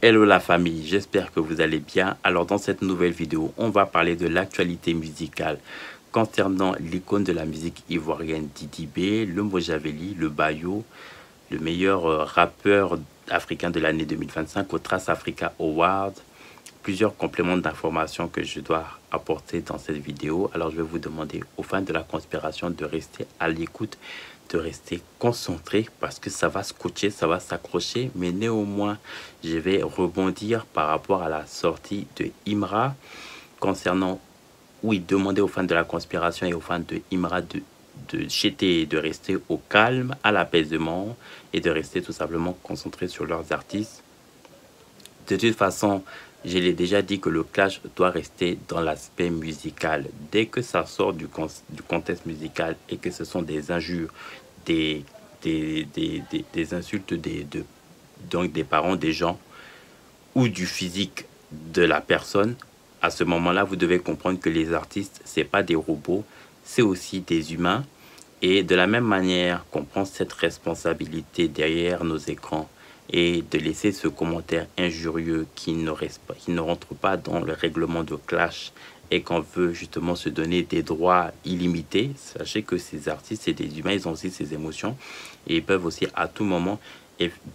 Hello la famille, j'espère que vous allez bien. Alors dans cette nouvelle vidéo, on va parler de l'actualité musicale concernant l'icône de la musique ivoirienne Didi B, le Mojaveli, le Bayo, le meilleur rappeur africain de l'année 2025 au Trace Africa Award. Plusieurs compléments d'informations que je dois apporter dans cette vidéo. Alors je vais vous demander aux fans de la conspiration de rester à l'écoute, de rester concentré parce que ça va scotcher, ça va s'accrocher. Mais néanmoins, je vais rebondir par rapport à la sortie de Imra concernant où il demandait aux fans de la conspiration et aux fans de Imra de jeter et de rester au calme, à l'apaisement et de rester tout simplement concentrés sur leurs artistes. De toute façon, je l'ai déjà dit que le clash doit rester dans l'aspect musical. Dès que ça sort du contexte musical et que ce sont des injures, des, des insultes donc des parents des gens ou du physique de la personne, à ce moment-là, vous devez comprendre que les artistes, c'est pas des robots, c'est aussi des humains. Et de la même manière qu'on prend cette responsabilité derrière nos écrans et de laisser ce commentaire injurieux qui ne rentre pas dans le règlement de clash et qu'on veut justement se donner des droits illimités, sachez que ces artistes, c'est des humains, ils ont aussi ces émotions et ils peuvent aussi à tout moment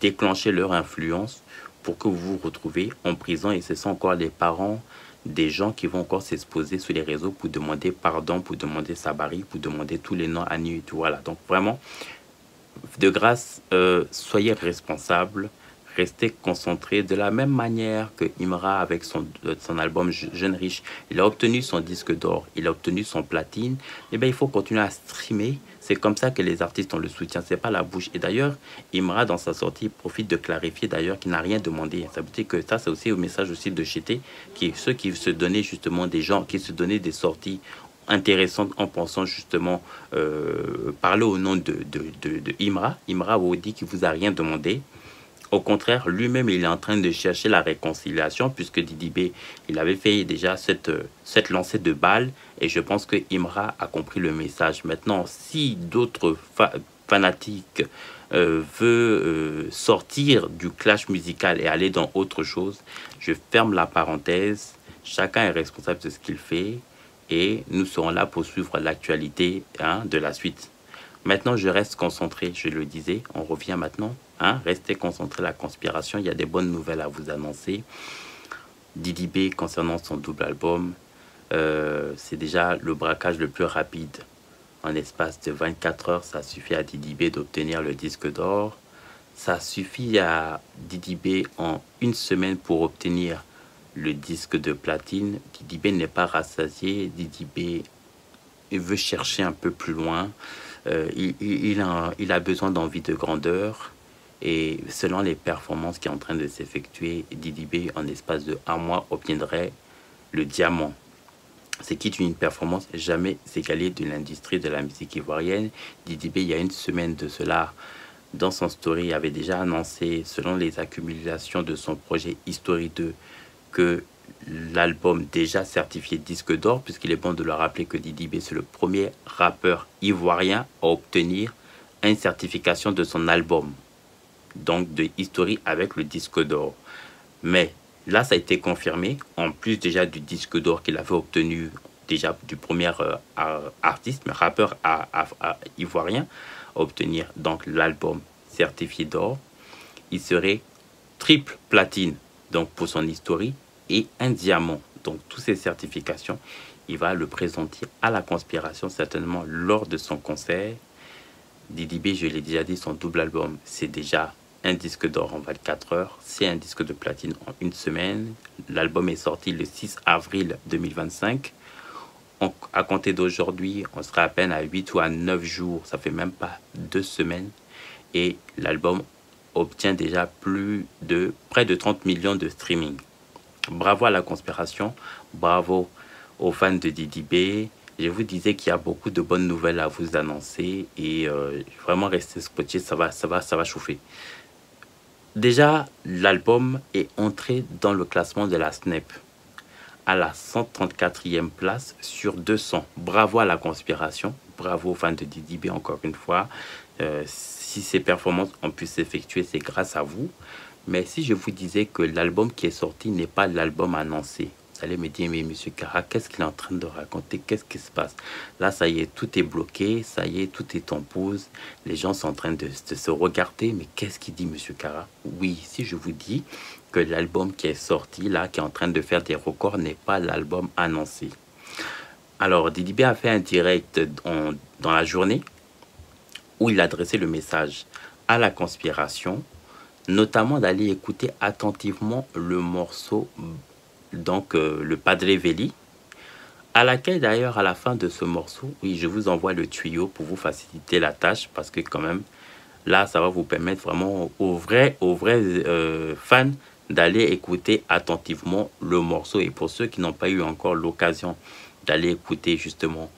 déclencher leur influence pour que vous vous retrouvez en prison et ce sont encore les parents des gens qui vont encore s'exposer sur les réseaux pour demander pardon, pour demander sabari, pour demander tous les noms à nu et tout. Voilà, donc vraiment, de grâce, soyez responsables, restez concentrés. De la même manière que Imra, avec son album Jeune Riche, il a obtenu son disque d'or, il a obtenu son platine, et bien il faut continuer à streamer. C'est comme ça que les artistes ont le soutien, c'est pas la bouche. Et d'ailleurs, Imra, dans sa sortie, profite de clarifier d'ailleurs qu'il n'a rien demandé. Ça veut dire que ça, c'est aussi un message aussi de GT, qui est ceux qui se donnaient justement des gens, qui se donnaient des sorties intéressante en pensant justement parler au nom de Imra. Imra vous dit qu'il vous a rien demandé. Au contraire, lui-même, il est en train de chercher la réconciliation puisque Didi B, il avait fait déjà cette lancée de balles et je pense que Imra a compris le message. Maintenant, si d'autres fanatiques veulent sortir du clash musical et aller dans autre chose, je ferme la parenthèse. Chacun est responsable de ce qu'il fait et nous serons là pour suivre l'actualité de la suite. Maintenant, je reste concentré, je le disais, on revient maintenant. Restez concentré, la conspiration, il y a des bonnes nouvelles à vous annoncer. Didi B, concernant son double album, c'est déjà le braquage le plus rapide. En espace de 24 heures, ça suffit à Didi B d'obtenir le disque d'or. Ça suffit à Didi B en une semaine pour obtenir le disque de platine. Didi B n'est pas rassasié. Didi B il veut chercher un peu plus loin. Il a besoin d'envie de grandeur. Et selon les performances qui sont en train de s'effectuer, Didi B, en espace de 1 mois, obtiendrait le diamant. Ce qui est une performance jamais égalée de l'industrie de la musique ivoirienne. Didi B, il y a une semaine de cela, dans son story, avait déjà annoncé, selon les accumulations de son projet History 2, que l'album déjà certifié disque d'or, puisqu'il est bon de le rappeler que Didi B, c'est le premier rappeur ivoirien à obtenir une certification de son album, donc de History avec le disque d'or. Mais là, ça a été confirmé, en plus déjà du disque d'or qu'il avait obtenu déjà du premier artiste, mais rappeur ivoirien, à obtenir donc l'album certifié d'or, il serait triple platine donc pour son History et un diamant. Donc toutes ces certifications, il va le présenter à la conspiration certainement lors de son concert. Didi B, je l'ai déjà dit, son double album, c'est déjà un disque d'or en 24 heures, c'est un disque de platine en une semaine. L'album est sorti le 6 avril 2025. À compter d'aujourd'hui, on sera à peine à 8 ou à 9 jours, ça fait même pas 2 semaines. Et l'album obtient déjà près de 30 millions de streaming. Bravo à la conspiration, bravo aux fans de Didi B. Je vous disais qu'il y a beaucoup de bonnes nouvelles à vous annoncer et vraiment restez scotché, ça va chauffer. Déjà, l'album est entré dans le classement de la Snap à la 134e place sur 200. Bravo à la conspiration, bravo aux fans de Didi B encore une fois. Si ces performances ont pu s'effectuer, c'est grâce à vous. Mais si je vous disais que l'album qui est sorti n'est pas l'album annoncé, vous allez me dire, mais monsieur Kara, qu'est-ce qu'il est en train de raconter? Qu'est-ce qui se passe? Là, ça y est, tout est bloqué, ça y est, tout est en pause. Les gens sont en train de se regarder, mais qu'est-ce qu'il dit, monsieur Kara? Oui, si je vous dis que l'album qui est sorti, là, qui est en train de faire des records, n'est pas l'album annoncé. Alors, Didi B a fait un direct dans la journée où il adressait le message à la conspiration, notamment d'aller écouter attentivement le morceau, donc le Padre Veli, à laquelle d'ailleurs à la fin de ce morceau, oui, je vous envoie le tuyau pour vous faciliter la tâche, parce que quand même, là, ça va vous permettre vraiment aux vrais fans d'aller écouter attentivement le morceau. Et pour ceux qui n'ont pas eu encore l'occasion d'aller écouter justement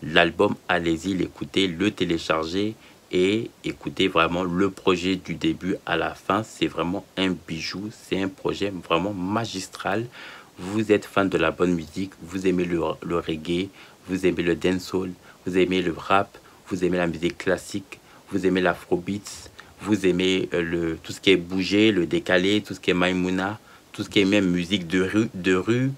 l'album, allez-y l'écouter, le télécharger et écouter vraiment le projet du début à la fin. C'est vraiment un bijou, c'est un projet vraiment magistral. Vous êtes fan de la bonne musique, vous aimez le reggae, vous aimez le dancehall, vous aimez le rap, vous aimez la musique classique, vous aimez l'afrobeats, vous aimez tout ce qui est bougé, le décalé, tout ce qui est Maïmouna, tout ce qui est même musique de rue,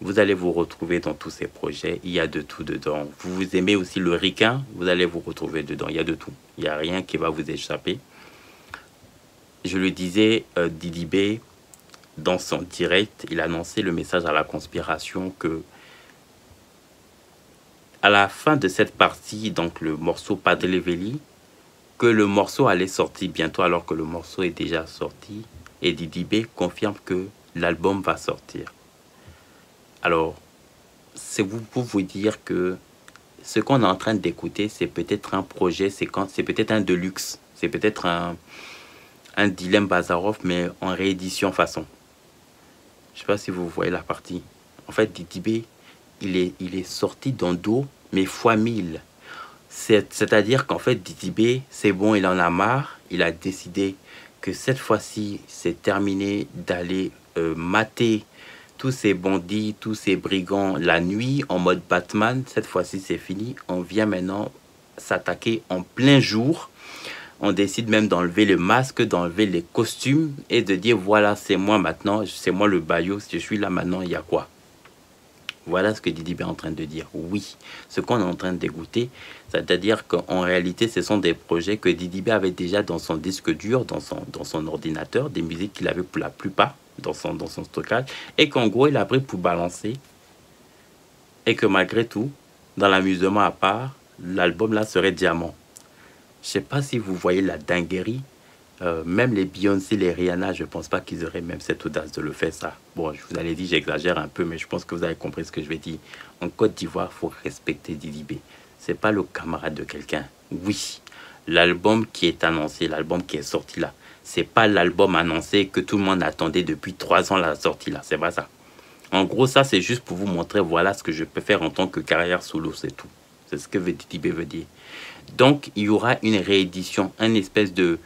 vous allez vous retrouver dans tous ces projets. Il y a de tout dedans. Vous aimez aussi le ricain, vous allez vous retrouver dedans. Il y a de tout. Il n'y a rien qui va vous échapper. Je le disais, Didi B, dans son direct, il annonçait le message à la conspiration que à la fin de cette partie, donc le morceau Padre Veli, que le morceau allait sortir bientôt alors que le morceau est déjà sorti. Et Didi B confirme que l'album va sortir. Alors, c'est pour vous dire que ce qu'on est en train d'écouter, c'est peut-être un projet, c'est peut-être un deluxe, c'est peut-être un dilemme Bazarov, mais en réédition façon. Je ne sais pas si vous voyez la partie. En fait, Didi B, il est sorti dans dos, mais fois 1000. C'est-à-dire qu'en fait, Didi B, c'est bon, il en a marre. Il a décidé que cette fois-ci, c'est terminé d'aller mater tous ces bandits, tous ces brigands la nuit en mode Batman. Cette fois-ci, c'est fini. On vient maintenant s'attaquer en plein jour. On décide même d'enlever le masque, d'enlever les costumes et de dire voilà, c'est moi maintenant, c'est moi le Bayo, je suis là maintenant, il y a quoi? Voilà ce que Didi B est en train de dire. Oui, ce qu'on est en train d'écouter, c'est-à-dire qu'en réalité, ce sont des projets que Didi B avait déjà dans son disque dur, dans son ordinateur, des musiques qu'il avait pour la plupart dans son stockage, et qu'en gros, il a pris pour balancer, et que malgré tout, dans l'amusement à part, l'album là serait diamant. Je sais pas si vous voyez la dinguerie. Même les Beyoncé, les Rihanna, je pense pas qu'ils auraient même cette audace de le faire ça. Bon, je vous avais dit, j'exagère un peu, mais je pense que vous avez compris ce que je vais dire. En Côte d'Ivoire, il faut respecter Didi B. C'est pas le camarade de quelqu'un. Oui, l'album qui est annoncé, l'album qui est sorti là, c'est pas l'album annoncé que tout le monde attendait depuis 3 ans la sortie là. C'est pas ça. En gros, ça, c'est juste pour vous montrer, voilà ce que je peux faire en tant que carrière solo, c'est tout. C'est ce que Didi B veut dire. Donc, il y aura une réédition, une espèce de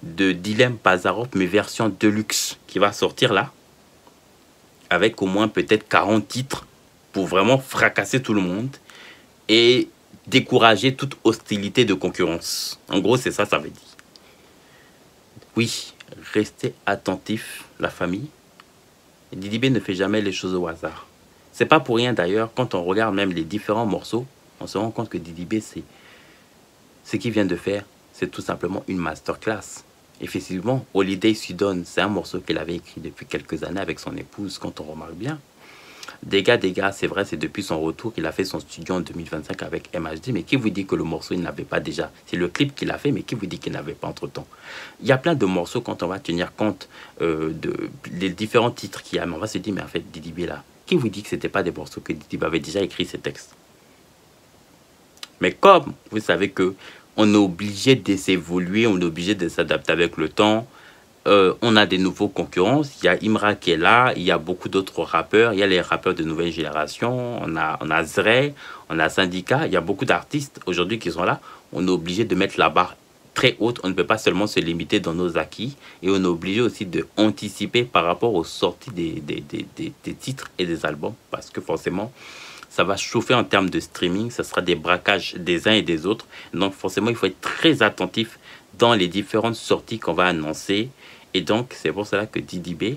dilemme Bazarov, mais version deluxe, qui va sortir là, avec au moins peut-être 40 titres, pour vraiment fracasser tout le monde et décourager toute hostilité de concurrence. En gros, c'est ça, ça veut dire. Oui, restez attentifs, la famille. Didi B ne fait jamais les choses au hasard. C'est pas pour rien d'ailleurs, quand on regarde même les différents morceaux, on se rend compte que Didi B, ce qu'il vient de faire, c'est tout simplement une masterclass. Effectivement, Holiday Sudon, c'est un morceau qu'il avait écrit depuis quelques années avec son épouse, quand on remarque bien. Dégâts, c'est vrai, c'est depuis son retour qu'il a fait son studio en 2025 avec MHD. Mais qui vous dit que le morceau, il n'avait pas déjà? C'est le clip qu'il a fait, mais qui vous dit qu'il n'avait pas entre-temps? Il y a plein de morceaux, quand on va tenir compte des différents titres qu'il y a, mais on va se dire, mais en fait, Didi B là, qui vous dit que ce n'était pas des morceaux que Didi B avait déjà écrit ces textes? Mais comme vous savez que on est obligé de s'évoluer, on est obligé de s'adapter avec le temps. On a des nouveaux concurrents. Il y a Imra qui est là, il y a beaucoup d'autres rappeurs. Il y a les rappeurs de nouvelle génération. On a Zray, on a Syndicat. Il y a beaucoup d'artistes aujourd'hui qui sont là. On est obligé de mettre la barre très haute. On ne peut pas seulement se limiter dans nos acquis. Et on est obligé aussi d'anticiper par rapport aux sorties des titres et des albums. Parce que forcément, ça va chauffer en termes de streaming, ça sera des braquages des uns et des autres. Donc forcément, il faut être très attentif dans les différentes sorties qu'on va annoncer. Et donc, c'est pour cela que Didi B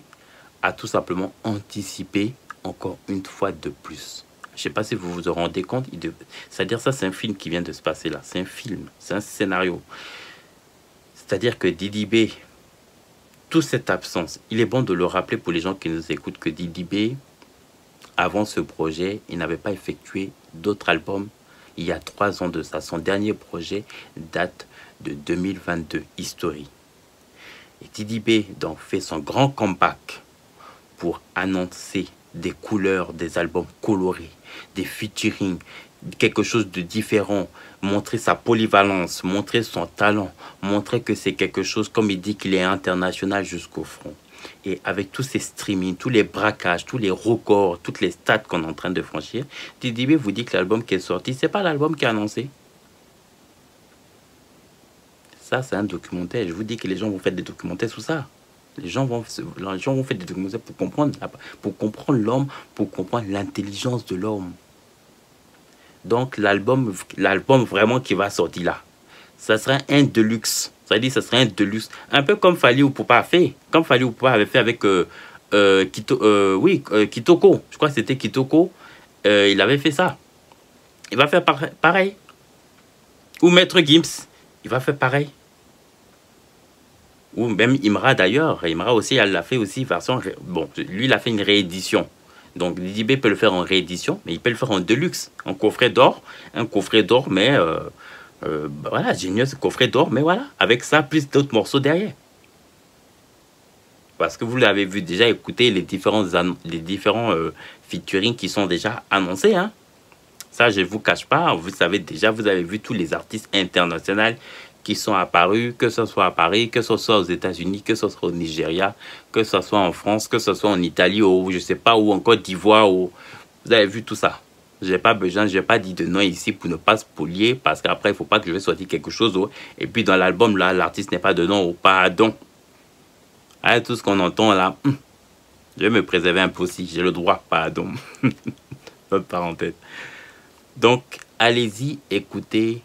a tout simplement anticipé encore une fois de plus. Je ne sais pas si vous vous en rendez compte. C'est-à-dire, ça, c'est un film qui vient de se passer là. C'est un film, c'est un scénario. C'est-à-dire que Didi B, toute cette absence, il est bon de le rappeler pour les gens qui nous écoutent que Didi B, avant ce projet, il n'avait pas effectué d'autres albums il y a 3 ans de ça. Son dernier projet date de 2022, History. Et Didi B donc fait son grand comeback pour annoncer des couleurs, des albums colorés, des featuring, quelque chose de différent, montrer sa polyvalence, montrer son talent, montrer que c'est quelque chose, comme il dit, qu'il est international jusqu'au front. Et avec tous ces streamings, tous les braquages, tous les records, toutes les stats qu'on est en train de franchir, Didi B vous dit que l'album qui est sorti, c'est pas l'album qui est annoncé. Ça, c'est un documentaire. Je vous dis que les gens vont faire des documentaires sur ça. Les gens vont faire des documentaires pour comprendre l'homme, pour comprendre l'intelligence de l'homme. Donc, l'album vraiment qui va sortir là, ça sera un deluxe. Ça veut dire ça sera un deluxe. Un peu comme Fally Ipupa a fait. Comme Fally Ipupa avait fait avec Kitoko. Je crois que c'était Kitoko. Il avait fait ça. Il va faire pareil. Ou Maître Gims. Il va faire pareil. Ou même Imra d'ailleurs. Imra aussi, elle l'a fait aussi version... Bon, lui, il a fait une réédition. Donc, Didi B peut le faire en réédition, mais il peut le faire en deluxe, en coffret d'or. Un coffret d'or, mais... voilà, Genius, coffret d'or, mais voilà. Avec ça, plus d'autres morceaux derrière. Parce que vous l'avez vu déjà, écoutez les différents featuring qui sont déjà annoncés. Hein. Ça, je ne vous cache pas. Vous savez déjà, vous avez vu tous les artistes internationaux qui sont apparus, que ce soit à Paris, que ce soit aux États-Unis, que ce soit au Nigeria, que ce soit en France, que ce soit en Italie, ou je ne sais pas, ou en Côte d'Ivoire. Ou... Vous avez vu tout ça. Je n'ai pas besoin, je n'ai pas dit de nom ici pour ne pas spolier, parce qu'après, il ne faut pas que je vais sortir quelque chose. Et puis dans l'album, là, l'artiste n'est pas de nom, ou pardon. Avec tout ce qu'on entend là, je vais me préserver un peu aussi, j'ai le droit, pardon. Autre parenthèse. Donc, allez-y, écoutez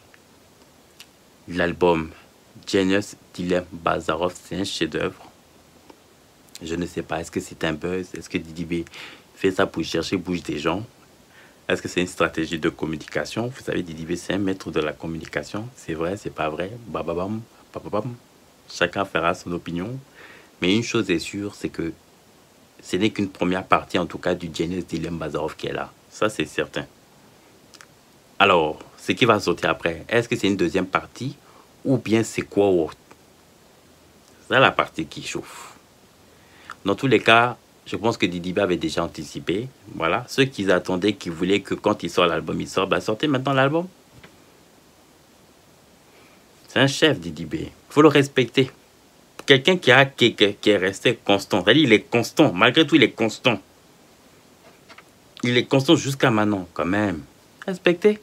l'album Genius Dilem Bazarov, c'est un chef-d'œuvre. Je ne sais pas, est-ce que c'est un buzz? Est-ce que Didi B fait ça pour chercher bouche des gens? Est-ce que c'est une stratégie de communication? Vous savez, Didi B, c'est un maître de la communication. C'est vrai, c'est pas vrai. Bababam, bababam. Chacun fera son opinion. Mais une chose est sûre, c'est que ce n'est qu'une première partie, en tout cas, du Genius Dilem Bazarov qui est là. Ça, c'est certain. Alors, ce qui va sortir après, est-ce que c'est une deuxième partie ou bien c'est quoi autre? C'est la partie qui chauffe. Dans tous les cas, je pense que Didi B avait déjà anticipé. Voilà, ceux qui attendaient, qui voulaient que quand il sort l'album, il sort, bah sortez maintenant l'album. C'est un chef, Didi B. Il faut le respecter. Quelqu'un qui est resté constant. C'est-à-dire, il est constant. Malgré tout, il est constant. Il est constant jusqu'à maintenant, quand même. Respectez.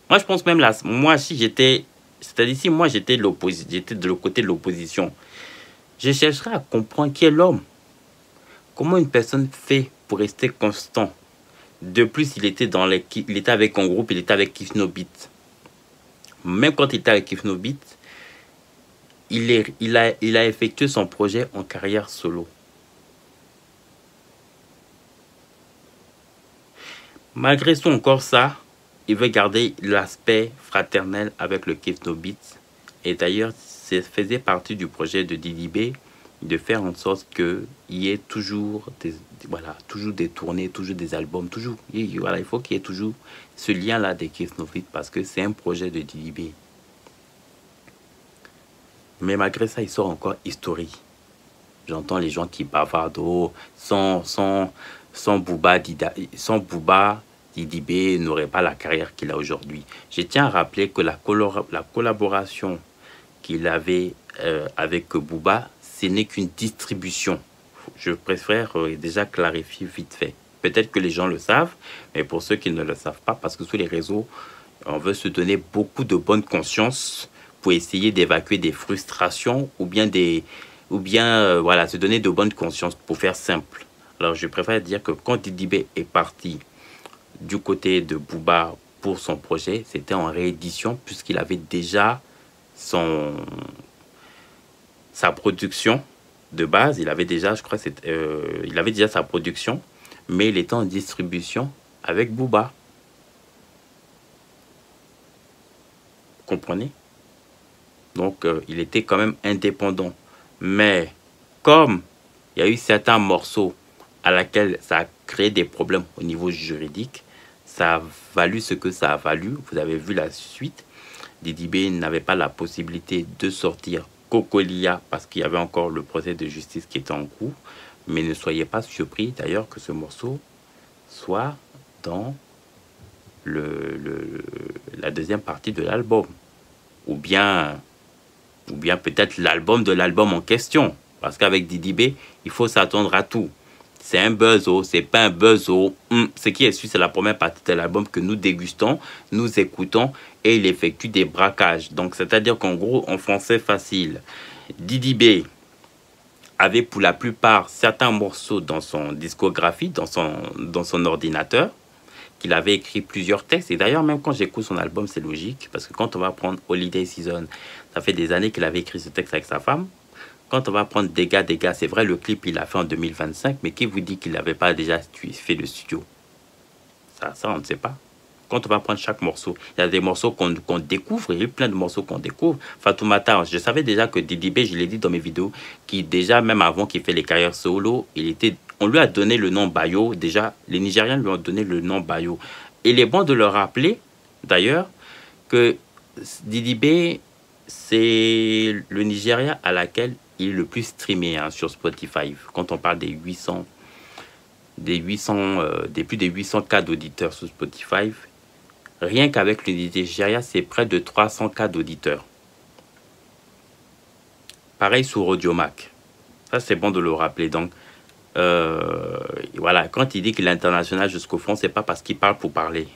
Moi, je pense même là, moi, si j'étais... C'est-à-dire, si moi, j'étais de le côté de l'opposition, je chercherais à comprendre qui est l'homme. Comment une personne fait pour rester constant? De plus, il était avec un groupe, il était avec Kif No Beat. Même quand il était avec Kif No Beat, il a effectué son projet en carrière solo. Malgré tout, encore ça, il veut garder l'aspect fraternel avec le Kif No Beat. Et d'ailleurs, ça faisait partie du projet de Didi B de faire en sorte qu'il y ait toujours toujours des tournées, toujours des albums, toujours. Voilà, il faut qu'il y ait toujours ce lien-là des Kif No Beat parce que c'est un projet de Didi B. Mais malgré ça, il sort encore History. J'entends les gens qui bavardent, oh, sans Booba, Didi B n'aurait pas la carrière qu'il a aujourd'hui. Je tiens à rappeler que la collaboration qu'il avait avec Booba, ce n'est qu'une distribution. Je préfère déjà clarifier vite fait. Peut-être que les gens le savent, mais pour ceux qui ne le savent pas, parce que sur les réseaux, on veut se donner beaucoup de bonne conscience pour essayer d'évacuer des frustrations ou bien voilà, se donner de bonne conscience pour faire simple. Alors, je préfère dire que quand Didi B est parti du côté de Booba pour son projet, c'était en réédition puisqu'il avait déjà sa production de base, il avait déjà, je crois, il avait déjà sa production, mais il était en distribution avec Booba. Vous comprenez? Donc, il était quand même indépendant. Mais comme il y a eu certains morceaux à laquelle ça a créé des problèmes au niveau juridique, ça a valu ce que ça a valu. Vous avez vu la suite. Didi B n'avait pas la possibilité de sortir Cocolia parce qu'il y avait encore le procès de justice qui était en cours. Mais ne soyez pas surpris d'ailleurs que ce morceau soit dans la deuxième partie de l'album. Ou bien peut-être l'album de l'album en question. Parce qu'avec Didi B, il faut s'attendre à tout. C'est un buzzo, c'est pas un buzzo. Ce qui est sûr, c'est la première partie de l'album que nous dégustons, nous écoutons et il effectue des braquages. Donc, c'est-à-dire qu'en gros, en français facile, Didi B avait pour la plupart certains morceaux dans son discographie, dans son ordinateur, qu'il avait écrit plusieurs textes. Et d'ailleurs, même quand j'écoute son album, c'est logique. Parce que quand on va prendre Holiday Season, ça fait des années qu'il avait écrit ce texte avec sa femme. Quand on va prendre Dégâts, c'est vrai, le clip, il l'a fait en 2025. Mais qui vous dit qu'il n'avait pas déjà fait le studio? Ça, on ne sait pas. Quand on va prendre chaque morceau, il y a des morceaux qu'on découvre. Il y a plein de morceaux qu'on découvre. Fatoumata, je savais déjà que Didi B, je l'ai dit dans mes vidéos, qui déjà, même avant qu'il fait les carrières solo, on lui a donné le nom Bayo. Déjà, les Nigériens lui ont donné le nom Bayo. Et il est bon de leur rappeler, d'ailleurs, que Didi B, c'est le Nigeria à laquelle il est le plus streamé sur Spotify. Quand on parle des plus de 800 cas d'auditeurs sur Spotify, rien qu'avec le Nigeria, c'est près de 300 cas d'auditeurs. Pareil sur Audiomack. Ça, c'est bon de le rappeler. Donc, voilà, quand il dit qu'il est international jusqu'au fond, c'est pas parce qu'il parle pour parler.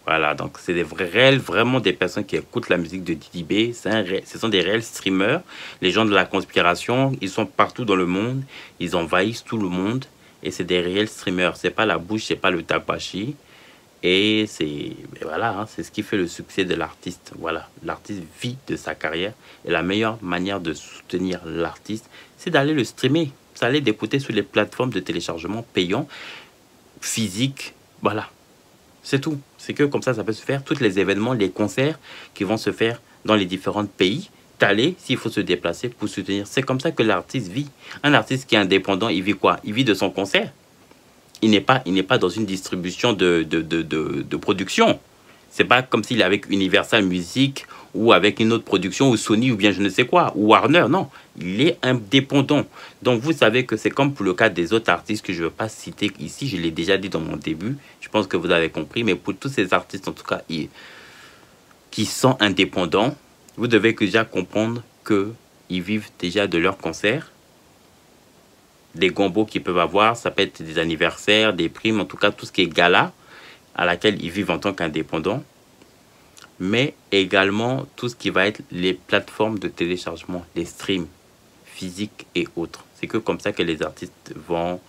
Voilà, donc c'est vraiment des personnes qui écoutent la musique de Didi B. Ce sont des réels streamers. Les gens de la conspiration, ils sont partout dans le monde. Ils envahissent tout le monde. Et c'est des réels streamers. C'est pas la bouche, c'est pas le tabashi. Et voilà, c'est ce qui fait le succès de l'artiste. Voilà, l'artiste vit de sa carrière. Et la meilleure manière de soutenir l'artiste, c'est d'aller le streamer. C'est d'aller d'écouter sur les plateformes de téléchargement payants, physiques. Voilà. C'est tout. C'est que comme ça peut se faire. Tous les événements, les concerts qui vont se faire dans les différents pays, d'aller, s'il faut se déplacer pour soutenir. C'est comme ça que l'artiste vit. Un artiste qui est indépendant, il vit quoi? Il vit de son concert. Il n'est pas dans une distribution de production. C'est pas comme s'il est avec Universal Music ou avec une autre production ou Sony ou bien je ne sais quoi, ou Warner. Non, il est indépendant. Donc vous savez que c'est comme pour le cas des autres artistes que je ne veux pas citer ici. Je l'ai déjà dit dans mon début. Je pense que vous avez compris. Mais pour tous ces artistes, en tout cas, qui sont indépendants, vous devez déjà comprendre qu'ils vivent déjà de leurs concerts. Des gombos qu'ils peuvent avoir, ça peut être des anniversaires, des primes, en tout cas tout ce qui est gala à laquelle ils vivent en tant qu'indépendants, mais également tout ce qui va être les plateformes de téléchargement, les streams physiques et autres. C'est que comme ça que les artistes vont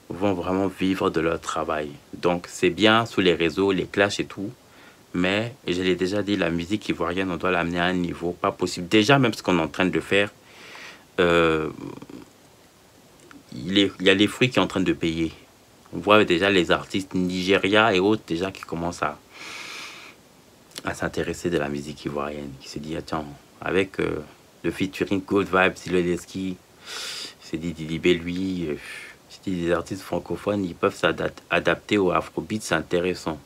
vraiment vivre de leur travail. Donc c'est bien sous les réseaux, les clashs et tout, mais je l'ai déjà dit, la musique ivoirienne, on doit l'amener à un niveau pas possible. Déjà, même ce qu'on est en train de faire, il y a les fruits qui sont en train de payer. On voit déjà les artistes Nigeria et autres déjà qui commencent à s'intéresser de la musique ivoirienne. Qui se dit, attends, avec le featuring Good Vibes, Silodeski, c'est dit Didi B, lui, je dis, des artistes francophones, ils peuvent s'adapter au afrobeat, c'est intéressant.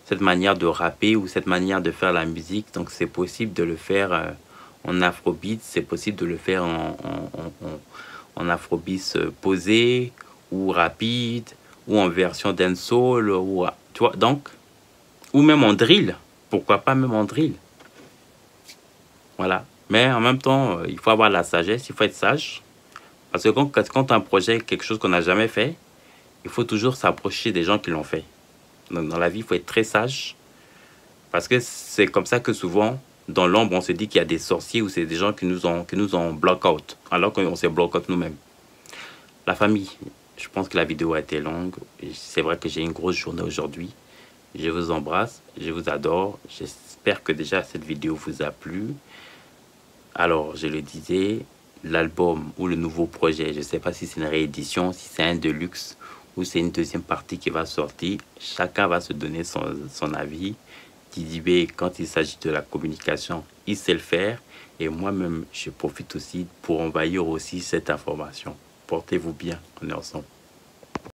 Cette manière de rapper ou cette manière de faire la musique, donc c'est possible de le faire en afrobeat, c'est possible de le faire en afrobeat posé ou rapide ou en version dancehall ou tu vois, donc ou même en drill, pourquoi pas même en drill, voilà. Mais en même temps il faut avoir la sagesse, il faut être sage, parce que quand un projet, quelque chose qu'on n'a jamais fait, il faut toujours s'approcher des gens qui l'ont fait. Donc dans la vie il faut être très sage, parce que c'est comme ça que souvent dans l'ombre, on se dit qu'il y a des sorciers ou c'est des gens qui nous ont block out, alors qu'on s'est block out nous-mêmes. La famille, je pense que la vidéo a été longue. C'est vrai que j'ai une grosse journée aujourd'hui. Je vous embrasse, je vous adore. J'espère que déjà cette vidéo vous a plu. Alors, je le disais, l'album ou le nouveau projet. Je ne sais pas si c'est une réédition, si c'est un deluxe ou c'est une deuxième partie qui va sortir. Chacun va se donner son avis. Didi B, quand il s'agit de la communication, il sait le faire. Et moi-même, je profite aussi pour envahir aussi cette information. Portez-vous bien, on est ensemble.